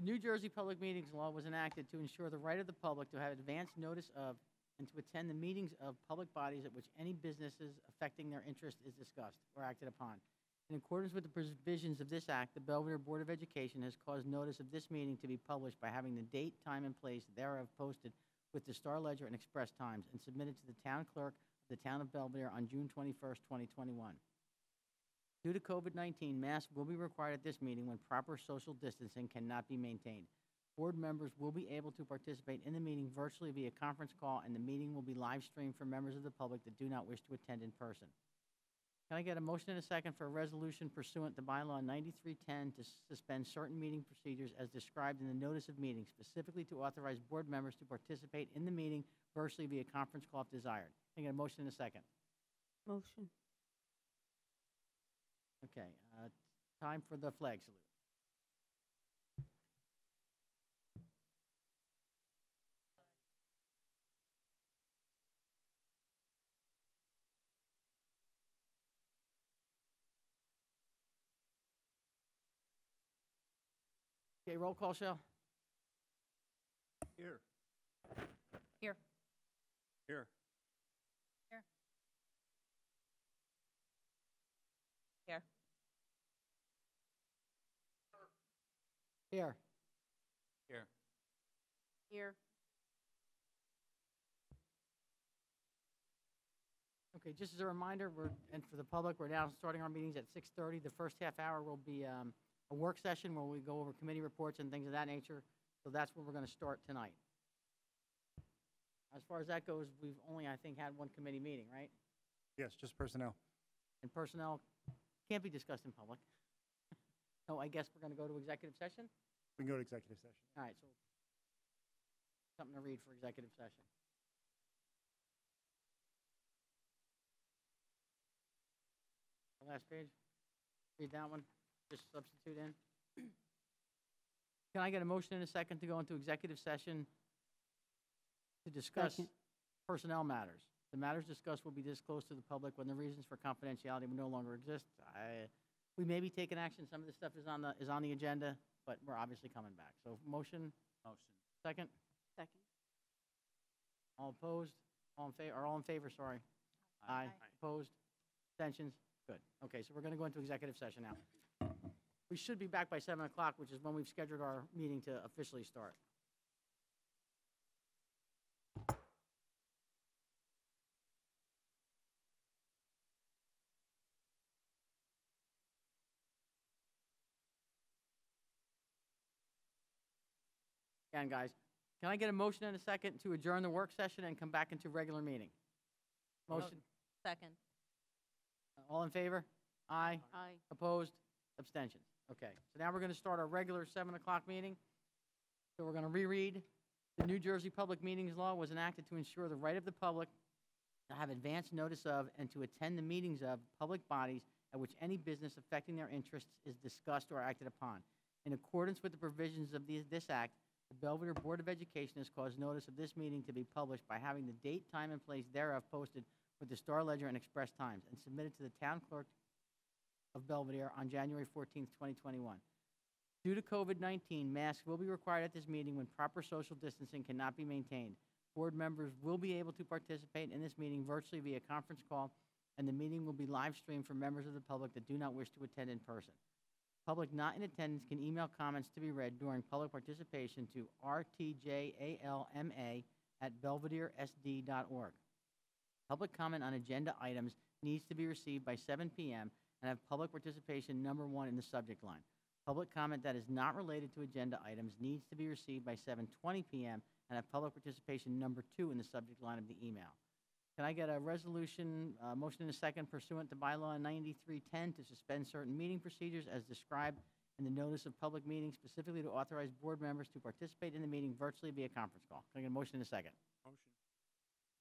The New Jersey Public Meetings Law was enacted to ensure the right of the public to have advance notice of and to attend the meetings of public bodies at which any businesses affecting their interest is discussed or acted upon. In accordance with the provisions of this act, the Belvidere Board of Education has caused notice of this meeting to be published by having the date, time, and place thereof posted with the Star Ledger and Express Times and submitted to the town clerk of the town of Belvidere on June 21st, 2021. Due to COVID-19, masks will be required at this meeting when proper social distancing cannot be maintained. Board members will be able to participate in the meeting virtually via conference call, and the meeting will be live streamed for members of the public that do not wish to attend in person. Can I get a motion and a second for a resolution pursuant to bylaw 9310 to suspend certain meeting procedures as described in the notice of meeting, specifically to authorize board members to participate in the meeting virtually via conference call if desired? Can I get a motion and a second? Motion. Okay, time for the flag salute. Okay, roll call, Shell. Here. Here. Here. Here. Here. Here. Here. Here. Okay, just as a reminder, and for the public, we're now starting our meetings at 6:30. The first half hour will be a work session where we go over committee reports and things of that nature. So that's where we're going to start tonight. As far as that goes, we've only, I think, had one committee meeting, right? Yes, just personnel. And personnel can't be discussed in public. So I guess we're going to go to executive session? We can go to executive session. All right, so something to read for executive session. The last page. Read that one. Just substitute in. Can I get a motion in a second to go into executive session to discuss personnel matters? The matters discussed will be disclosed to the public when the reasons for confidentiality will no longer exist. We may be taking action. Some of this stuff is on the agenda, but we're obviously coming back. So motion. Motion. Second. Second. All opposed? All in favor? Or all in favor? Sorry. Aye. Opposed? Abstentions? Good. Okay, so we're going to go into executive session now. We should be back by 7 o'clock, which is when we've scheduled our meeting to officially start. Again, guys, can I get a motion in a second to adjourn the work session and come back into regular meeting? Motion? Second. All in favor? Aye. Aye. Opposed? Abstentions? Okay, so now we're going to start our regular 7 o'clock meeting. So we're going to reread. The New Jersey Public Meetings Law was enacted to ensure the right of the public to have advance notice of and to attend the meetings of public bodies at which any business affecting their interests is discussed or acted upon. In accordance with the provisions of this act, the Belvidere Board of Education has caused notice of this meeting to be published by having the date, time, and place thereof posted with the Star Ledger and Express Times and submitted to the town clerk of Belvidere on January 14th, 2021. Due to COVID-19, masks will be required at this meeting when proper social distancing cannot be maintained. Board members will be able to participate in this meeting virtually via conference call, and the meeting will be live streamed for members of the public that do not wish to attend in person. Public not in attendance can email comments to be read during public participation to rtjalma@belvideresd.org. Public comment on agenda items needs to be received by 7 p.m. and have public participation number 1 in the subject line. Public comment that is not related to agenda items needs to be received by 7:20 p.m. and have public participation number 2 in the subject line of the email. Can I get a resolution, motion in a second pursuant to bylaw 9310 to suspend certain meeting procedures as described in the notice of public meeting, specifically to authorize board members to participate in the meeting virtually via conference call? Can I get a motion in a second? Motion.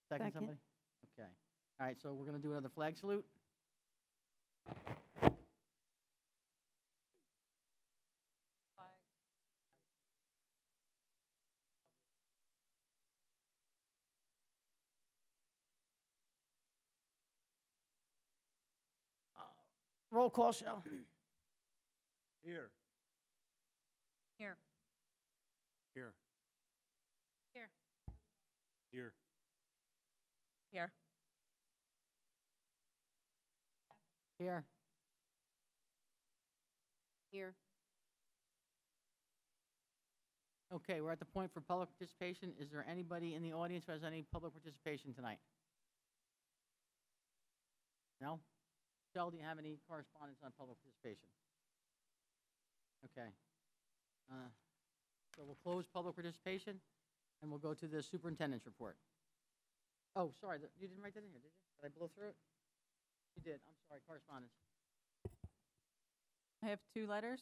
Second, somebody? Okay. All right, so we're going to do another flag salute. Roll call, Shell. Here. Here. Here. Here. Here. Okay, we're at the point for public participation. Is there anybody in the audience who has any public participation tonight? No? Michelle, do you have any correspondence on public participation? Okay. So we'll close public participation, and we'll go to the superintendent's report. Oh, sorry, you didn't write that in here, did you? Did I blow through it? You did, I'm sorry, correspondence. I have 2 letters.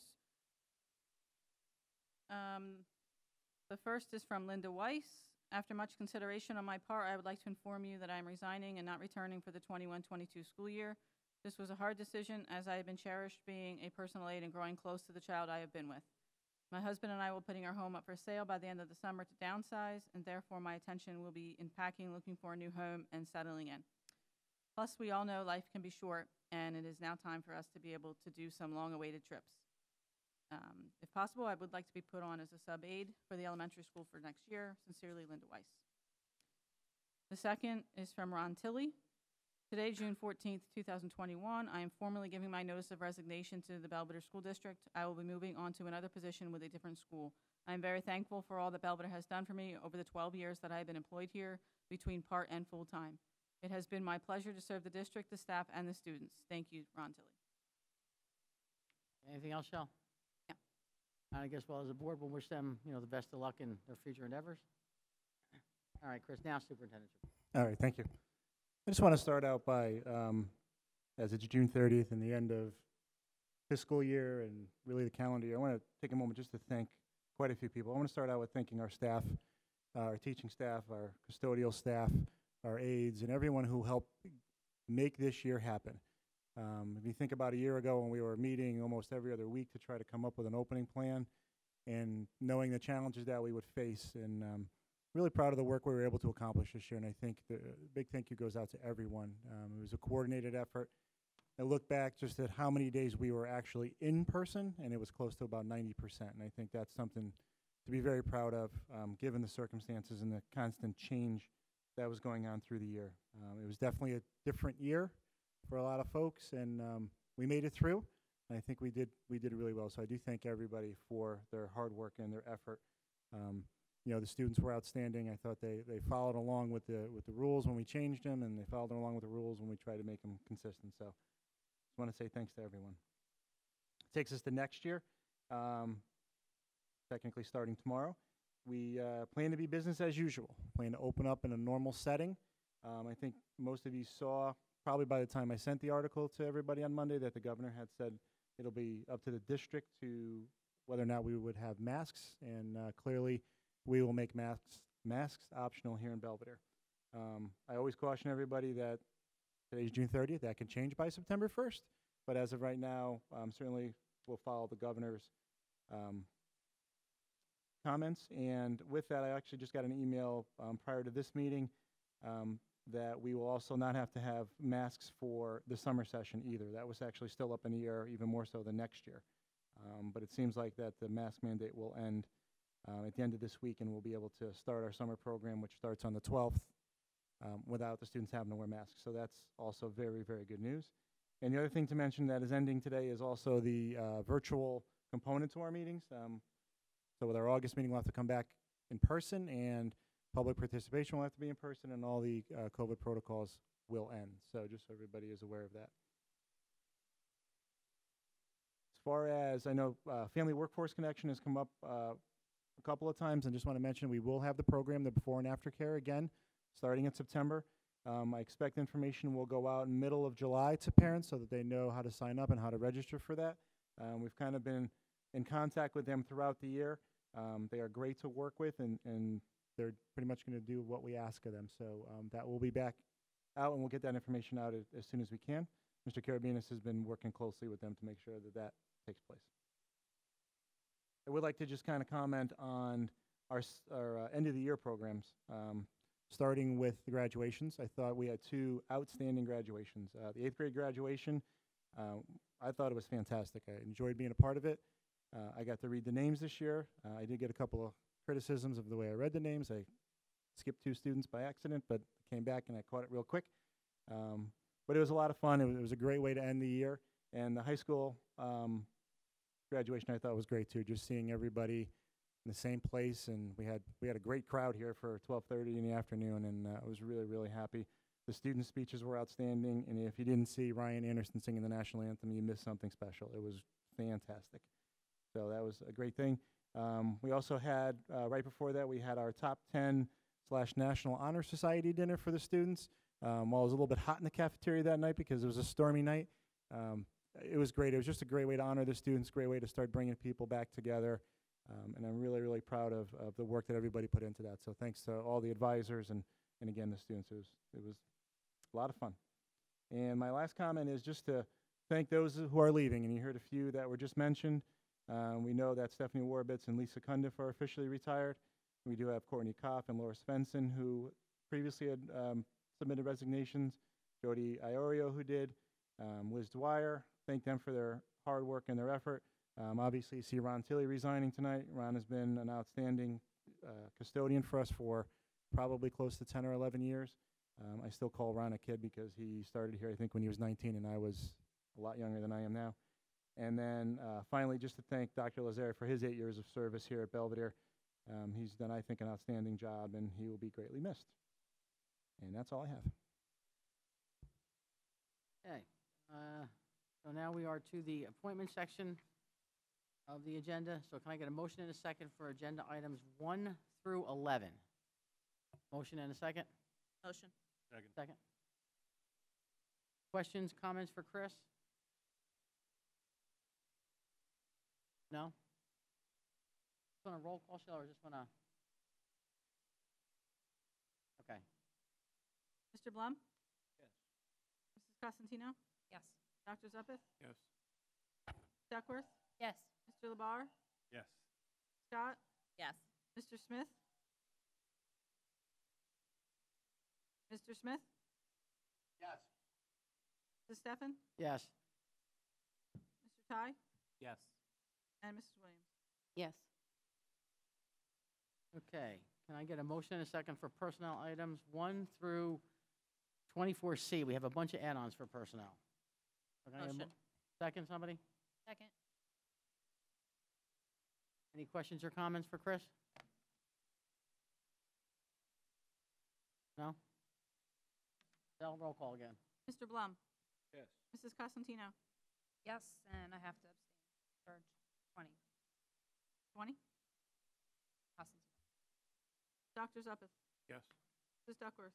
The first is from Linda Weiss. After much consideration on my part, I would like to inform you that I am resigning and not returning for the 21-22 school year. This was a hard decision, as I have been cherished being a personal aide and growing close to the child I have been with. My husband and I will be putting our home up for sale by the end of the summer to downsize, and therefore my attention will be in packing, looking for a new home, and settling in. Plus, we all know life can be short, and it is now time for us to be able to do some long-awaited trips. If possible, I would like to be put on as a sub-aide for the elementary school for next year. Sincerely, Linda Weiss. The second is from Ron Tilley. Today, June 14th, 2021, I am formally giving my notice of resignation to the Belvidere School District. I will be moving on to another position with a different school. I am very thankful for all that Belvidere has done for me over the 12 years that I have been employed here between part and full-time. It has been my pleasure to serve the district, the staff, and the students. Thank you, Ron Tilley. Anything else, Shel? No. I guess, well, as a board, we'll wish them, the best of luck in their future endeavors. All right, Chris, now superintendent's report. All right, thank you. I just want to start out by, as it's June 30th and the end of fiscal year and really the calendar year, I want to take a moment just to thank quite a few people. I want to start out with thanking our staff, our teaching staff, our custodial staff, our aides, and everyone who helped make this year happen. If you think about a year ago when we were meeting almost every other week to try to come up with an opening plan and knowing the challenges that we would face, and really proud of the work we were able to accomplish this year, and I think the big thank you goes out to everyone. It was a coordinated effort. I look back just at how many days we were actually in person, and it was close to about 90%, and I think that's something to be very proud of, given the circumstances and the constant change that was going on through the year. It was definitely a different year for a lot of folks, and we made it through, and I think we did really well. So I do thank everybody for their hard work and their effort. The students were outstanding. I thought they followed along with the rules when we changed them, and they followed along with the rules when we tried to make them consistent. So just want to say thanks to everyone. It takes us to next year, technically starting tomorrow. We plan to be business as usual, plan to open up in a normal setting. I think most of you saw, probably by the time I sent the article to everybody on Monday, that the governor had said it'll be up to the district to whether or not we would have masks, and clearly we will make masks optional here in Belvidere. I always caution everybody that today's June 30th, that can change by September 1st, but as of right now, certainly we'll follow the governor's comments. And with that, I actually just got an email prior to this meeting that we will also not have to have masks for the summer session either. That was actually still up in the air, even more so than next year. But it seems like that the mask mandate will end at the end of this week, and we'll be able to start our summer program, which starts on the 12th, without the students having to wear masks. So that's also very, very good news. And the other thing to mention that is ending today is also the virtual component to our meetings. So with our August meeting, we'll have to come back in person, and public participation will have to be in person, and all the COVID protocols will end. So just so everybody is aware of that. As far as I know, Family Workforce Connection has come up a couple of times, and just want to mention we will have the program, the before and after care, again, starting in September. I expect information will go out in middle of July to parents so that they know how to sign up and how to register for that. We've kind of been in contact with them throughout the year. They are great to work with, and they're pretty much going to do what we ask of them. So that will be back out, and we'll get that information out as soon as we can. Mr. Karabinas has been working closely with them to make sure that that takes place. I would like to just kind of comment on our end of the year programs, starting with the graduations. I thought we had 2 outstanding graduations. The 8th grade graduation, I thought it was fantastic. I enjoyed being a part of it. I got to read the names this year. I did get a couple of criticisms of the way I read the names. I skipped 2 students by accident, but came back and I caught it real quick. But it was a lot of fun. It was a great way to end the year. And the high school graduation I thought was great too, just seeing everybody in the same place. And we had a great crowd here for 12:30 in the afternoon, and I was really, really happy. The student speeches were outstanding, and if you didn't see Ryan Anderson singing the national anthem, you missed something special. It was fantastic. So that was a great thing. We also had, right before that, we had our top 10/National Honor Society dinner for the students. While it was a little bit hot in the cafeteria that night because it was a stormy night, it was great. It was just a great way to honor the students, great way to start bringing people back together. And I'm really, really proud of the work that everybody put into that. So thanks to all the advisors and again, the students. It was a lot of fun. And my last comment is just to thank those who are leaving. And you heard a few that were just mentioned. We know that Stephanie Warbitz and Lisa Cundiff are officially retired. We do have Courtney Kopp and Laura Svensson, who previously had submitted resignations. Jody Iorio, who did. Liz Dwyer, thank them for their hard work and their effort. Obviously, you see Ron Tilley resigning tonight. Ron has been an outstanding custodian for us for probably close to 10 or 11 years. I still call Ron a kid because he started here, I think, when he was 19, and I was a lot younger than I am now. And then finally, just to thank Dr. Lazare for his 8 years of service here at Belvidere. He's done, I think, an outstanding job, and he will be greatly missed. And that's all I have. Okay. So now we are to the appointment section of the agenda. So can I get a motion and a second for agenda items 1 through 11? Motion and a second? Motion. Second. Questions, comments for Chris? No? Just want a roll call, Shell, or just want to? Okay. Mr. Blum? Yes. Mrs. Cosentino? Yes. Dr. Zuppeth? Yes. Duckworth? Yes. Mr. LeBar? Yes. Scott? Yes. Mr. Smith? Mr. Smith? Yes. Mrs. Steffen? Yes. Mr. Ty? Yes. And Mrs. Williams? Yes. Okay. Can I get a motion and a second for personnel items 1 through 24C? We have a bunch of add-ons for personnel. So can I get a Motion. Second, somebody? Second. Any questions or comments for Chris? No? Del, roll call again. Mr. Blum? Yes. Mrs. Cosentino? Yes, and I have to abstain. Charge 20. 20? Cosentino. Dr. Zuppeth? Yes. Mrs. Duckworth?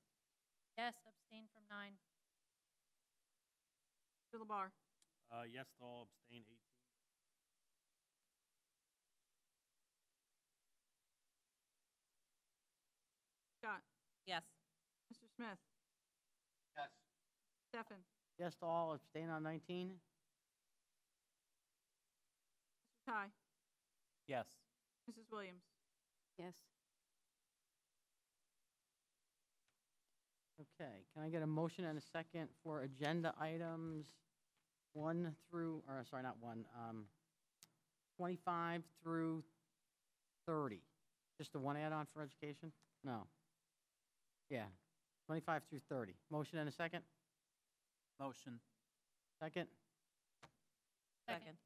Yes, abstain from 9. Mr. LeBar? Yes to all, abstain 18. Scott? Yes. Mr. Smith? Yes. Steffen? Yes to all, abstain on 19. Mr. Ty? Yes. Mrs. Williams? Yes. Okay, can I get a motion and a second for agenda items 1 through, or sorry, not 1, 25 through 30? Just the one add-on for education? No. Yeah, 25 through 30. Motion and a second? Motion. Second? Second.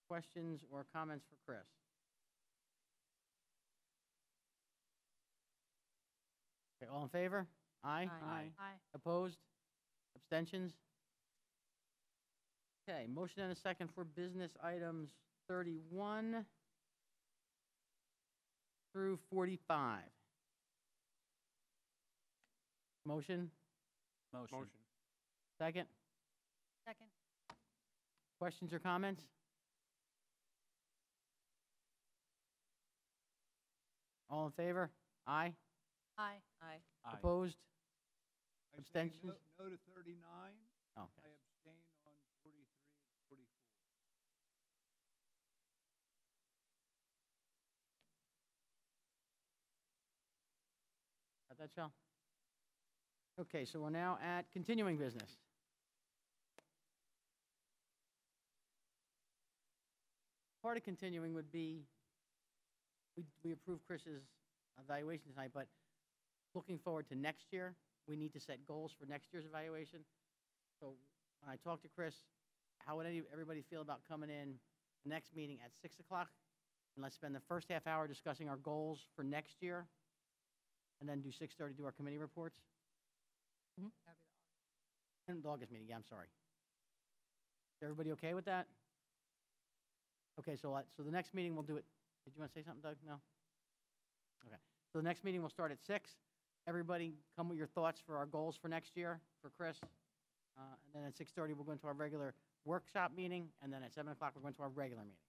Questions or comments for Chris? Okay, all in favor? Aye? Aye. Opposed? Abstentions? Okay, motion and a second for business items 31 through 45. Motion? Motion. Second? Second. Questions or comments? All in favor? Aye? Aye. Aye. Opposed? I abstain Abstentions? no to 39. Okay. I abstain on 43 and 44. Got that, Shel? Okay, so we're now at continuing business. Part of continuing would be, we approve Chris's evaluation tonight, but looking forward to next year, we need to set goals for next year's evaluation. So when I talked to Chris, how would everybody feel about coming in the next meeting at 6 o'clock? And let's spend the first half hour discussing our goals for next year, and then do 6:30, do our committee reports? In the August meeting, yeah, I'm sorry. Is everybody okay with that? Okay, so the next meeting we'll do it. Did you want to say something, Doug? No? Okay. So the next meeting will start at 6. Everybody come with your thoughts for our goals for next year, for Chris. And then at 6:30, we'll go into our regular workshop meeting, and then at 7 o'clock, we're going to our regular meeting.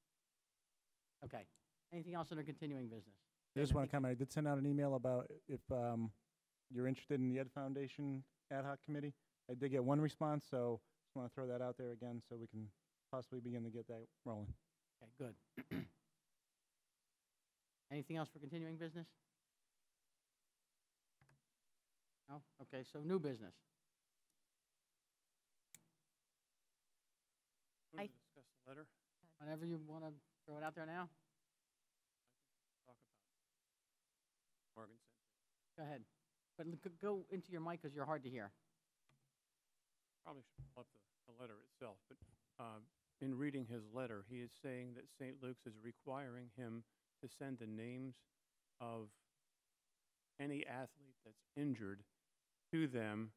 Okay. Anything else under continuing business? I just want to comment, I did send out an email about if you're interested in the Ed Foundation Ad Hoc Committee. I did get one response, so just want to throw that out there again so we can possibly begin to get that rolling. Okay, good. Anything else for continuing business? No? Okay, so new business. Want to discuss the letter? Whenever you want to throw it out there now, Talk about Morgan sent it. go ahead. But go into your mic because you're hard to hear. Probably should pull up the letter itself, but in reading his letter, he is saying that St. Luke's is requiring him to send the names of any athlete that's injured to them,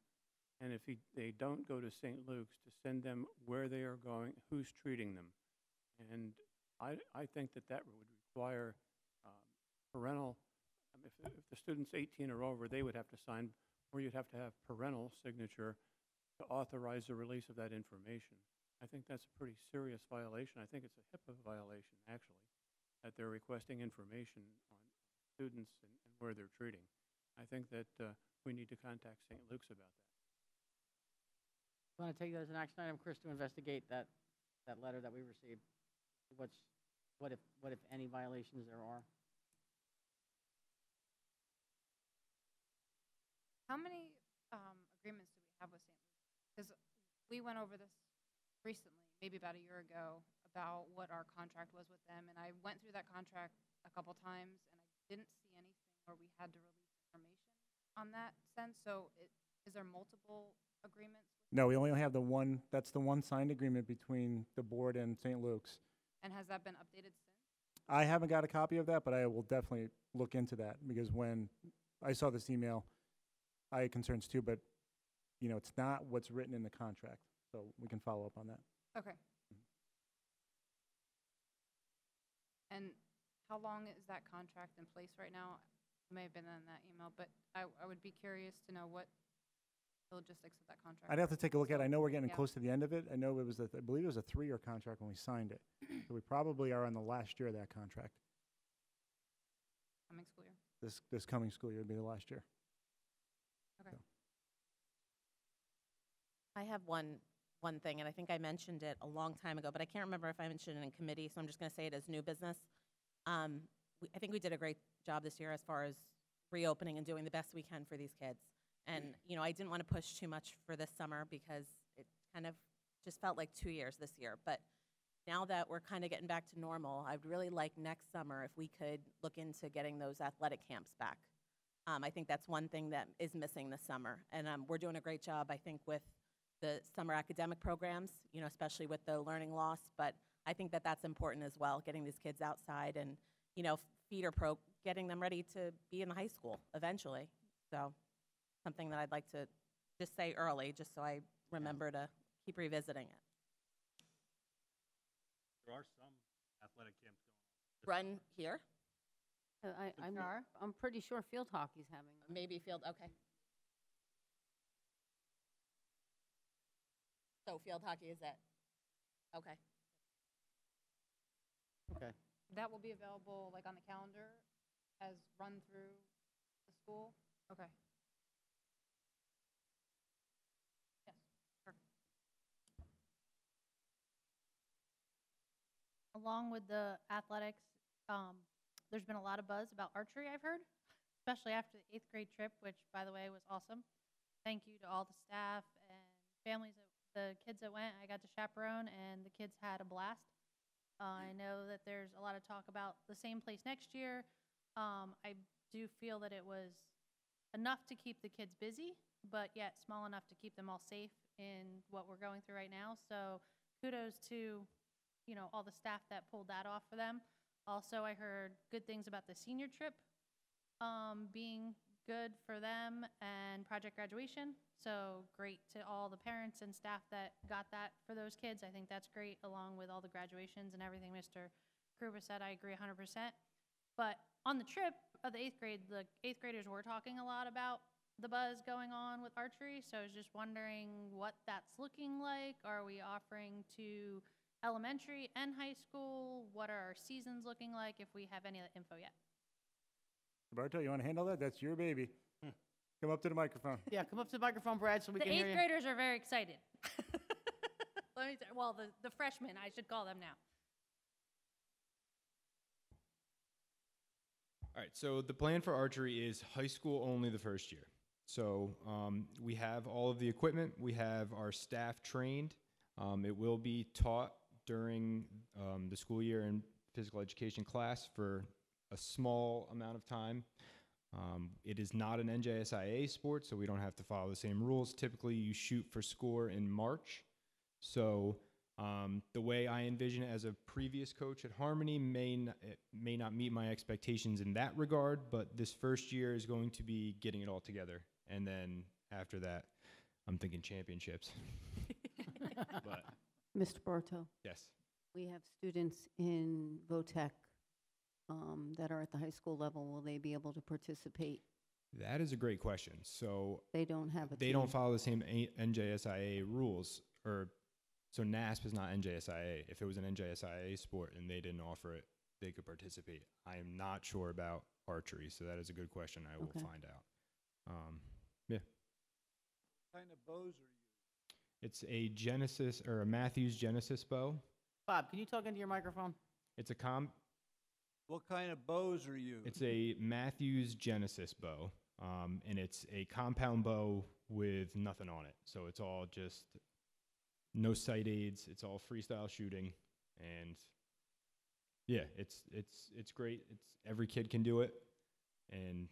and if they don't go to St. Luke's, to send them where they are going, who's treating them. And I think that would require parental, if the student's 18 or over, they would have to sign, or you'd have to have parental signature to authorize the release of that information. I think that's a pretty serious violation. I think it's a HIPAA violation, actually, that they're requesting information on students and where they're treating. I think that we need to contact St. Luke's about that. You want to take that as an action item, Chris, to investigate that letter that we received? What if any violations there are? How many agreements do we have with St. Luke's? Because we went over this recently, maybe about a year ago, about what our contract was with them, and I went through that contract a couple times, and I didn't see anything where we had to release information on that sense. So is there multiple agreements? No, we only have the one, that's the one signed agreement between the board and St. Luke's. And has that been updated since? I haven't got a copy of that, but I will definitely look into that, because when I saw this email, I had concerns too, but, it's not what's written in the contract, so we can follow up on that. Okay. And how long is that contract in place right now? It may have been in that email, but I would be curious to know what the logistics of that contract. I'd have to take a look at it. I know we're getting Yeah. close to the end of it. I know it was, I believe it was a 3-year contract when we signed it. So we probably are on the last year of that contract. Coming school year. This coming school year would be the last year. Okay. So. I have one thing, and I think I mentioned it a long time ago, but I can't remember if I mentioned it in committee, so I'm just going to say it as new business. I think we did a great job this year as far as reopening and doing the best we can for these kids. And, I didn't want to push too much for this summer because it kind of just felt like 2 years this year. But now that we're kind of getting back to normal, I'd really like next summer if we could look into getting those athletic camps back. I think that's one thing that is missing this summer. And we're doing a great job, I think, with the summer academic programs, especially with the learning loss. But I think that that's important as well, getting these kids outside and, getting them ready to be in high school eventually. So something that I'd like to just say early, just so I remember to keep revisiting it. There are some athletic camps going on. Run here? I'm pretty sure field hockey's having one. Maybe field, okay. So field hockey is it? Okay. Okay. That will be available like on the calendar as run through the school? Okay. Yes, perfect. Along with the athletics, there's been a lot of buzz about archery, I've heard, especially after the 8th grade trip, which, by the way, was awesome. Thank you to all the staff and families, the kids that went. I got to chaperone, and the kids had a blast. I know that there's a lot of talk about the same place next year. I do feel that it was enough to keep the kids busy, but yet small enough to keep them all safe in what we're going through right now. So kudos to, you know, all the staff that pulled that off for them. Also, I heard good things about the senior trip being good for them and project graduation. So great to all the parents and staff that got that for those kids. I think that's great, along with all the graduations and everything Mr. Kruba said. I agree 100%. But on the trip of the 8th grade, the 8th graders were talking a lot about the buzz going on with archery. So I was just wondering what that's looking like. Are we offering to elementary and high school? What are our seasons looking like, if we have any of the info yet? Barto, you want to handle that? That's your baby. Come up to the microphone. Yeah, come up to the microphone, Brad, so we The can hear 8th you. graders are very excited. Well, the freshmen, I should call them now. All right, so the plan for archery is high school only the first year. So we have all of the equipment. We have our staff trained. It will be taught during the school year in physical education class for a small amount of time. It is not an NJSIA sport, so we don't have to follow the same rules. Typically, you shoot for score in March. So the way I envision it as a previous coach at Harmony it may not meet my expectations in that regard, but this first year is going to be getting it all together. And then after that, I'm thinking championships. But Mr. Bartow, yes. we have students in VOTEC that are at the high school level. Will they be able to participate? That is a great question. So They don't have a they team. don't follow the same NJSIA rules, so NASP is not NJSIA. If it was an NJSIA sport and they didn't offer it, they could participate. I am not sure about archery, so that is a good question. I will Okay. find out. Yeah, What kind of bows are you? it's a Genesis or a Matthews Genesis bow. Bob, can you talk into your microphone? It's a What kind of bows are you? It's a Matthews Genesis bow, and it's a compound bow with nothing on it. So it's all just no sight aids. It's all freestyle shooting, and yeah, it's great. Every kid can do it, and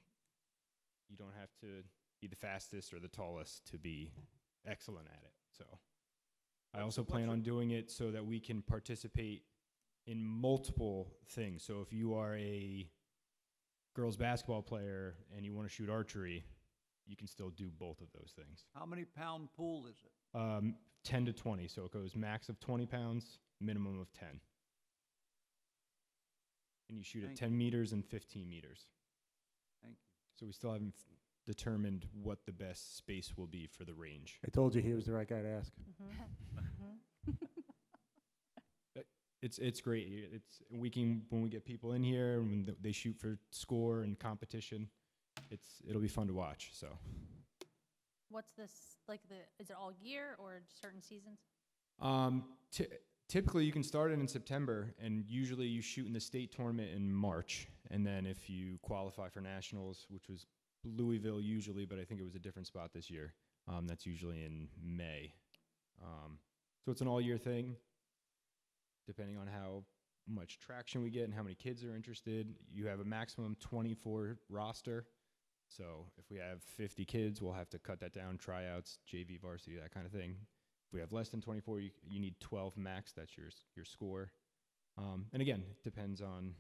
you don't have to be the fastest or the tallest to be excellent at it. So I also plan on doing it so that we can participate in multiple things. So if you are a girls basketball player and you want to shoot archery, you can still do both of those things. How many pound pool is it? 10 to 20. So it goes max of 20 pounds, minimum of 10. And you shoot at Thank 10 meters and 15 meters. Thank you. So we still haven't determined what the best space will be for the range. I told you he was the right guy to ask. It's great. When we get people in here and when they shoot for score and competition, it'll be fun to watch. So What's this, like is it all year or certain seasons? typically you can start it in September, and usually you shoot in the state tournament in March. And then if you qualify for nationals, which was Louisville usually, but I think it was a different spot this year, that's usually in May. So it's an all-year thing, depending on how much traction we get and how many kids are interested. You have a maximum 24 roster. So if we have 50 kids, we'll have to cut that down, tryouts, JV, varsity, that kind of thing. If we have less than 24, you need 12 max. That's your score. And again, it depends on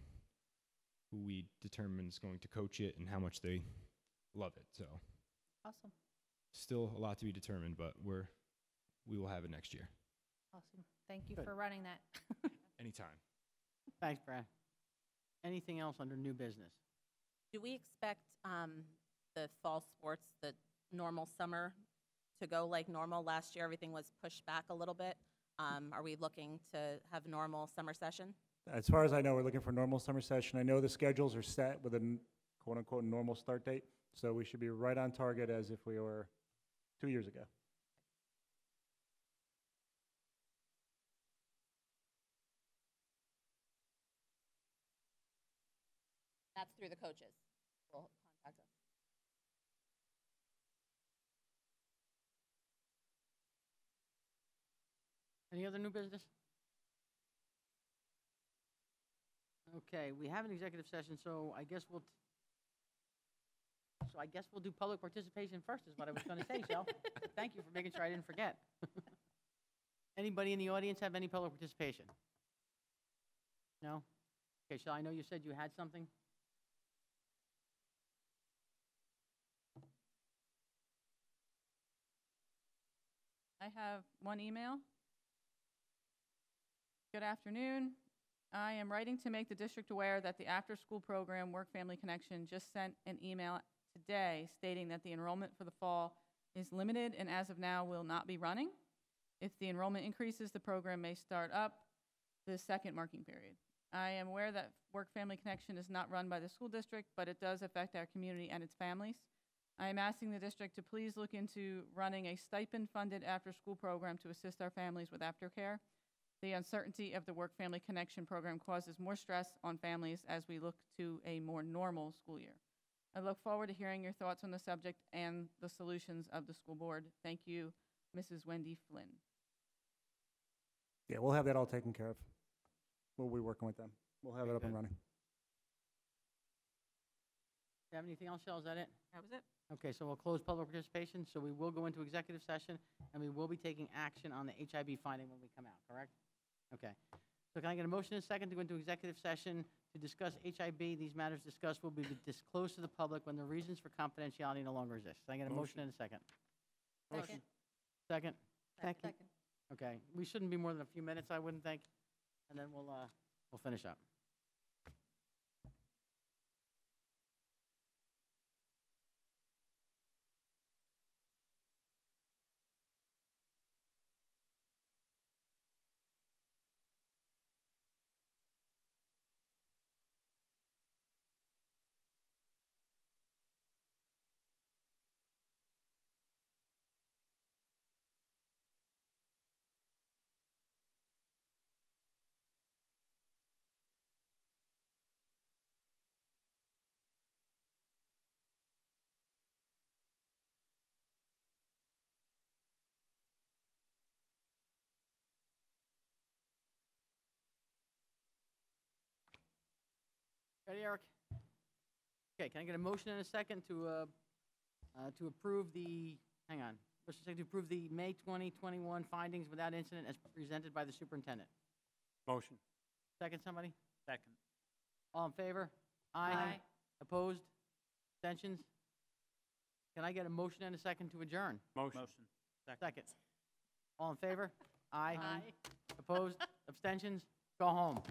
who we determine is going to coach it and how much they love it. So Awesome. still a lot to be determined, but we will have it next year. Awesome. Thank you Good. for running that. Anytime. Thanks, Brad. Anything else under new business? Do we expect the fall sports, the normal summer, to go like normal? Last year, everything was pushed back a little bit. Are we looking to have normal summer session? As far as I know, we're looking for normal summer session. I know the schedules are set with a quote-unquote normal start date, so we should be right on target as if we were 2 years ago. That's through the coaches. Will contact us. Any other new business? Okay, we have an executive session, so I guess we'll so I guess we'll do public participation first, is what I was going to say, Shel. Thank you for making sure I didn't forget. Anybody in the audience have any public participation? No? Okay, Shel, I know you said you had something. I have one email. Good afternoon. I am writing to make the district aware that the after-school program Work Family Connection just sent an email today stating that the enrollment for the fall is limited and as of now will not be running. If the enrollment increases, the program may start up the second marking period. I am aware that Work Family Connection is not run by the school district, but it does affect our community and its families. I am asking the district to please look into running a stipend-funded after-school program to assist our families with aftercare. The uncertainty of the Work Family Connection program causes more stress on families as we look to a more normal school year. I look forward to hearing your thoughts on the subject and the solutions of the school board. Thank you, Mrs. Wendy Flynn. Yeah, we'll have that all taken care of. We'll be working with them. We'll have it up and running. Do you have anything else, Shel? Is that it? That was it. Okay, so we'll close public participation, so we will go into executive session, and we will be taking action on the HIB finding when we come out, correct? Okay. So can I get a motion and a second to go into executive session to discuss HIB? These matters discussed will be disclosed to the public when the reasons for confidentiality no longer exist. Can I get a motion and a second? Second. Second? Second. Okay, we shouldn't be more than a few minutes, I wouldn't think, and then we'll finish up. Ready, Eric? Okay, can I get a motion and a second to approve the, hang on, motion second to approve the May 2021 findings without incident as presented by the superintendent? Motion. Second, somebody? Second. All in favor? Aye. Opposed? Abstentions? Can I get a motion and a second to adjourn? Motion. Second. All in favor? Aye. Opposed? Abstentions? Go home.